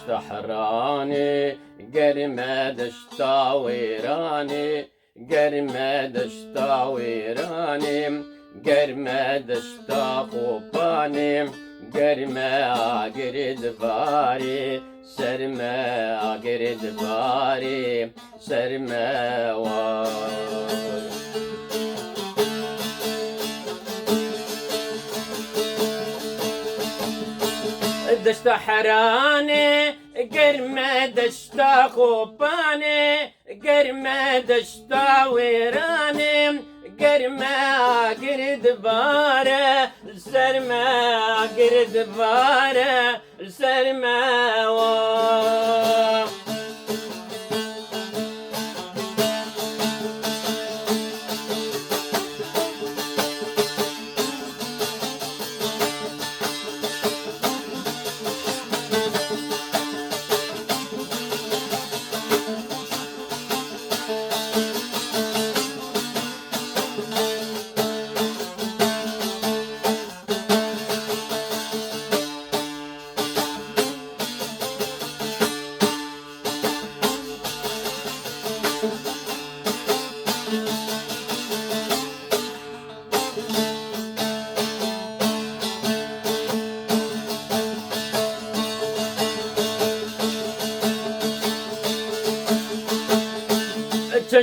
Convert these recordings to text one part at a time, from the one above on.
دشت حراني قرمة دشت ويراني قرمة دشت ويراني قرمة دشت خوباني قرمة قرد باري سرمة قرد باري سرمة دشت حراني قرمة دشت خوباني قرمة دشت ويراني قرمة قرد بارة سرمة قرد بارة سرمة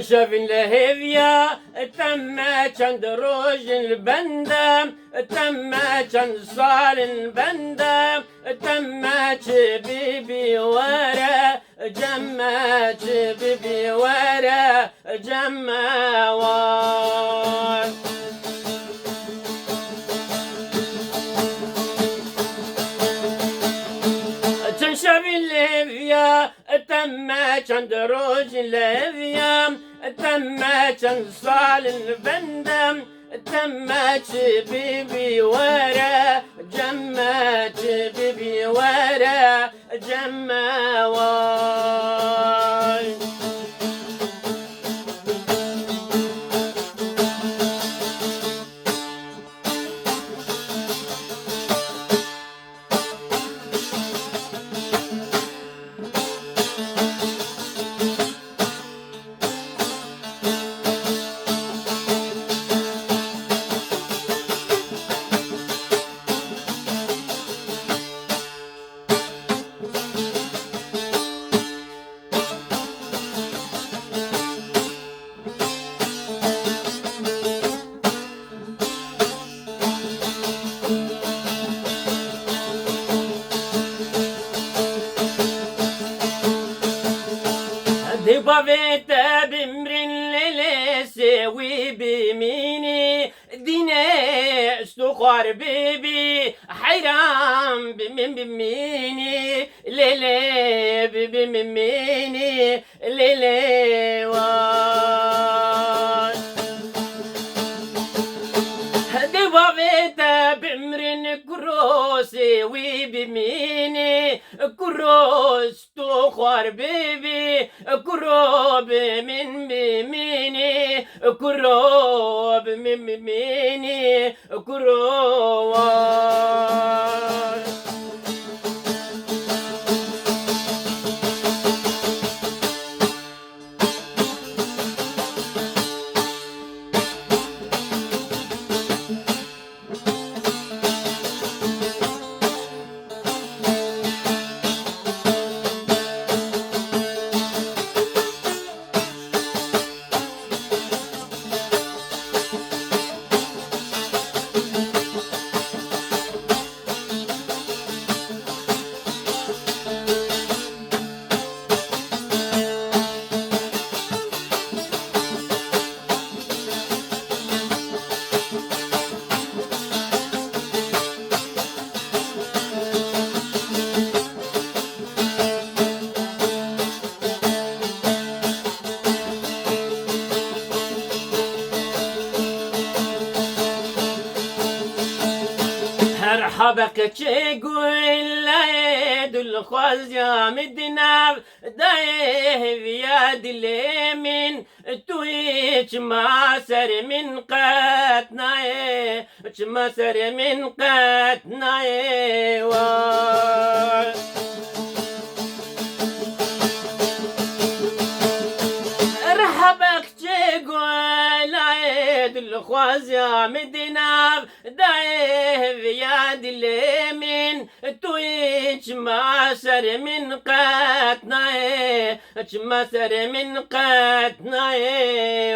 شاف الهيفيا تم چند روج البندة تم چند صال البندة تم بيبي ورا جمع بيبي ورا جمع وار شاف الهيفيا تم چند روج الهيفيا تم چند صال البندم تم بيبي ورا جمع بيبي ورا جمع واي ضبيت بمر لليسي وبميني ديني استخار بيبي حيران بميني ليلي بميني ليلي وان ضبيت بمر كروسي وبميني كروس تخار بيبي كروب من بميني كروب من بميني كروب مرحبك تقول لا يدل خزيا مدنا دايه بيد اليمين تويش ما سر من قاتناي ما سر من قاتناي الخواز يا مدينة دايه في يد اليمين تويش ما سر من قاتناي ما سر من قاتناي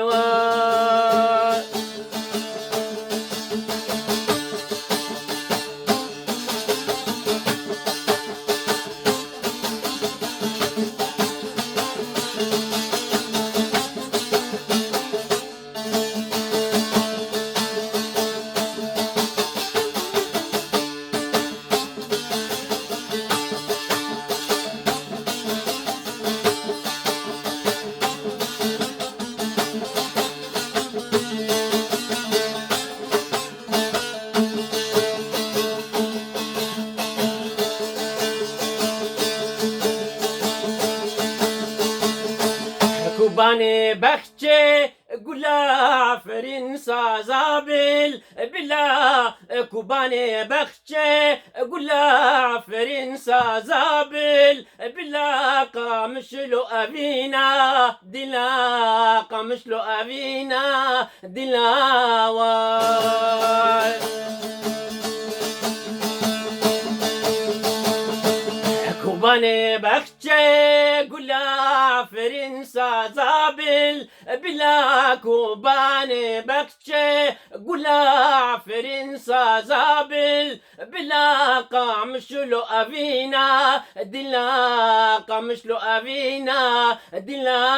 كوباني بخشي قلا فرنسا زابل بلا كوباني بخشي قلا فرنسا زابل بلا قامشلو أبينا دلا قامشلو أبينا دلا كوباني بخشي قلا فرنسا زابل بلا كوباني بخشي قلا فرنسا زابل بلا قامشلو أبينا دلا قامشلو أبينا دلا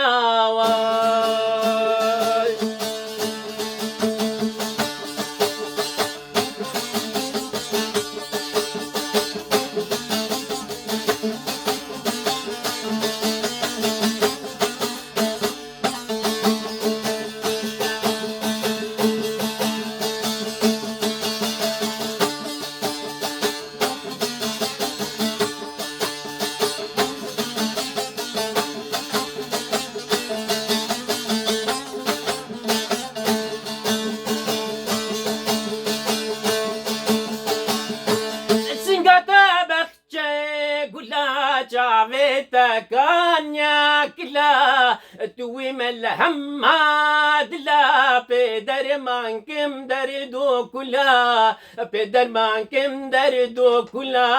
كانيا كلا توي ملهما دلا بيدر مانكم دردو كلا بيدر مانكم دردو كلا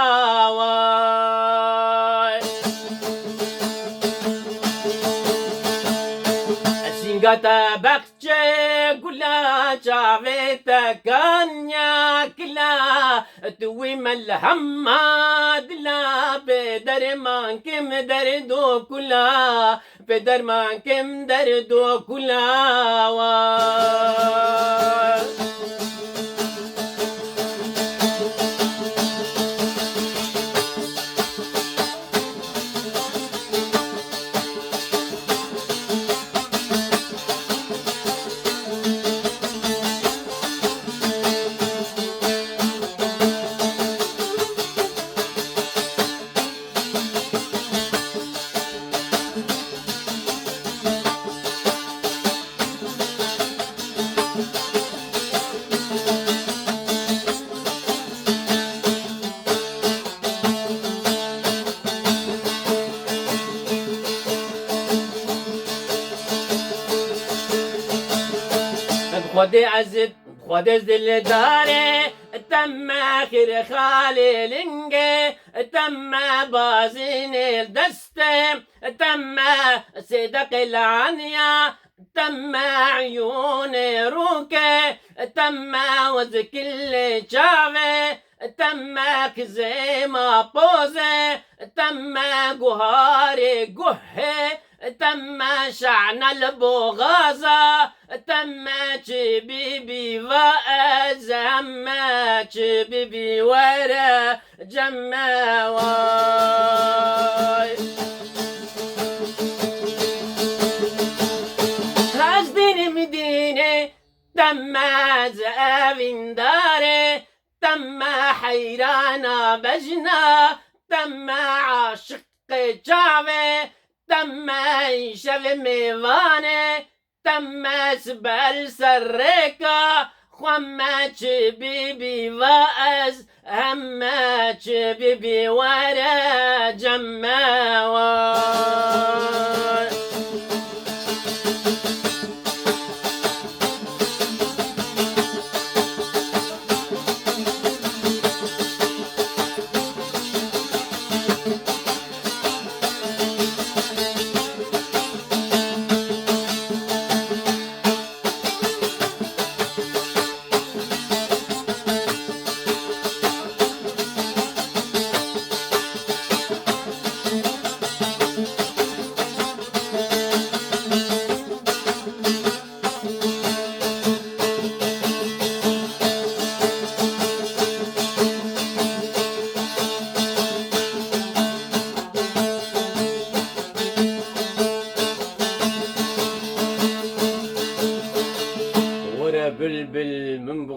سينغاتا بخشي كلا شافيتا كانيا كلا توي ملهما دلا بيدر مانكم دردو كلا بيدر مانكم دردو كلا خدي عزت خدي زل داري تم آخر خالي لنجي تم بازين الدستة تم صدق العنيا تم عيون روكي تم وزك الشعبي تم كزي ما بوزي تم جهاري جهي تم شعن البغازة تم بيبي وأزم بيبي ورا جماوي هزدين مدينة تم زابين داري تم حيرانا بجنا تم عاشق شعبي تم شف ميوانه تم سبل سرقة خمت بيبي وأز همت بيبي ورا جماوي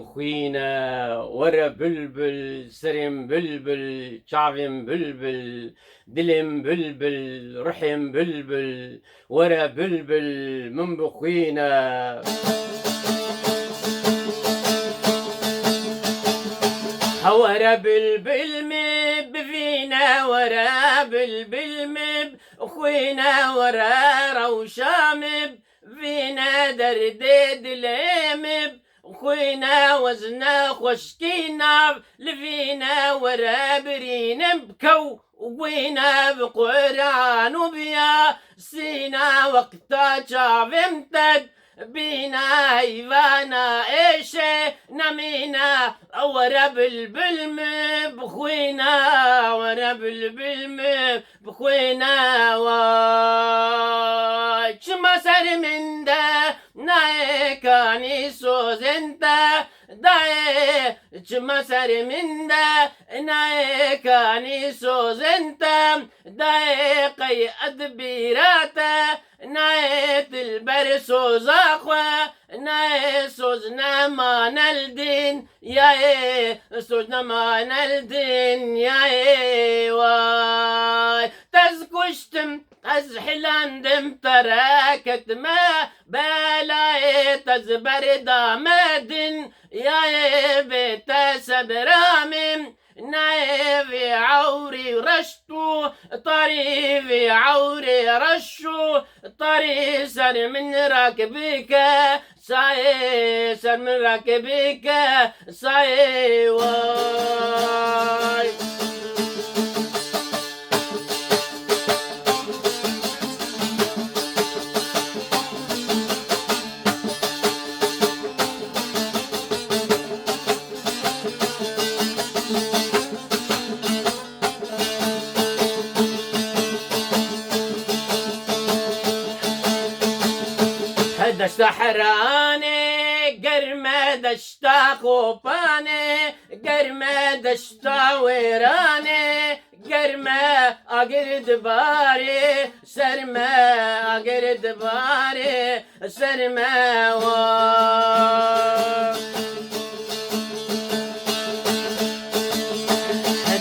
بخوينا ورا بلبل سرم بلبل شعبم بلبل دلم بلبل رحم بلبل ورا بلبل من بخوينا ورا بلبل مب فينا ورا بلبل مب خوينا ورا روشام فينا دردد لمب خوينا وزنا خشكينا لفينا ورا برين بكو وينا بقران وبيا سينا وقتا شافمتد بينا ايوانا ايشي نمينا ورا بلبل بخوينا ورا بلبل بخوينا وشما سر من ده نايكاني سوزنتا داي شما سر من ده نايكاني سوزنتا داي قيد بيراتا نايت البرسو زاخوا ناي سوزنا ما نلدين يا ايه سوزنا ما نلدين يا ايه واي تزكشتم أزحلاندم تراكت ما بلاي تزبردا مدن يا ايه بيت سبرامم نايفي عوري رشتو طري في عوري رشو طري سر من راكبك ساي سر من راكبك ساي واي دشتا حراني قرمة دشتا خوباني قرمة دشتا ويراني قرمة أقرد باري سرمة أقرد باري سرمة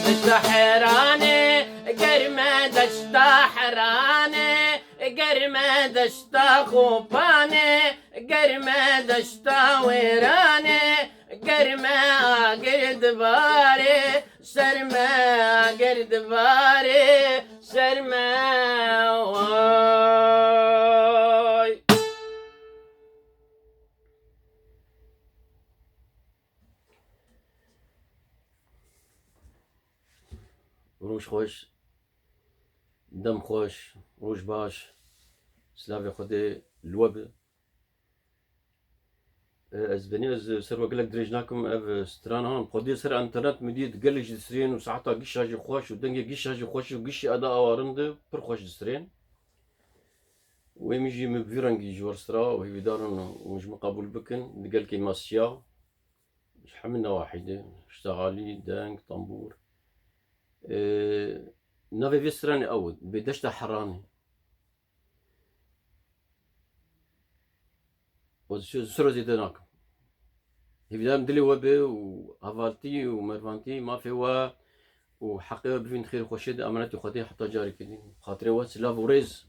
دشتا حراني قرمة دشتا حراني قرمة دشتا خوباني قرمة دشتا ويراني قرمة قرد باري سرمة قرد باري سرمة واي روش خوش دم خوش روش باش سلافي خدي الوب از بني از سر وقلك دريجناكم اف ستران هون خدي سر انترنت مديد قلج دسرين وساعتها قش هاجي خوش ودنجي قش هاجي خوش وقش اداء وارند بر خوش دسرين ويمجي مبفيرنجي جوار سرا وهي بدارن ومش مقابل بكن قال كي ماسيا مش حملنا واحدة اشتغالي دانك طنبور نافي في سراني اود بدشتا حراني وسرو زيدناكم هي بداية مدلي وبي وهافالتي ومرفانتي ما في وا وحقيقة بفين خير خوشيد امانتي خدي حتى جاري كدين خاطري وات سلاف وريز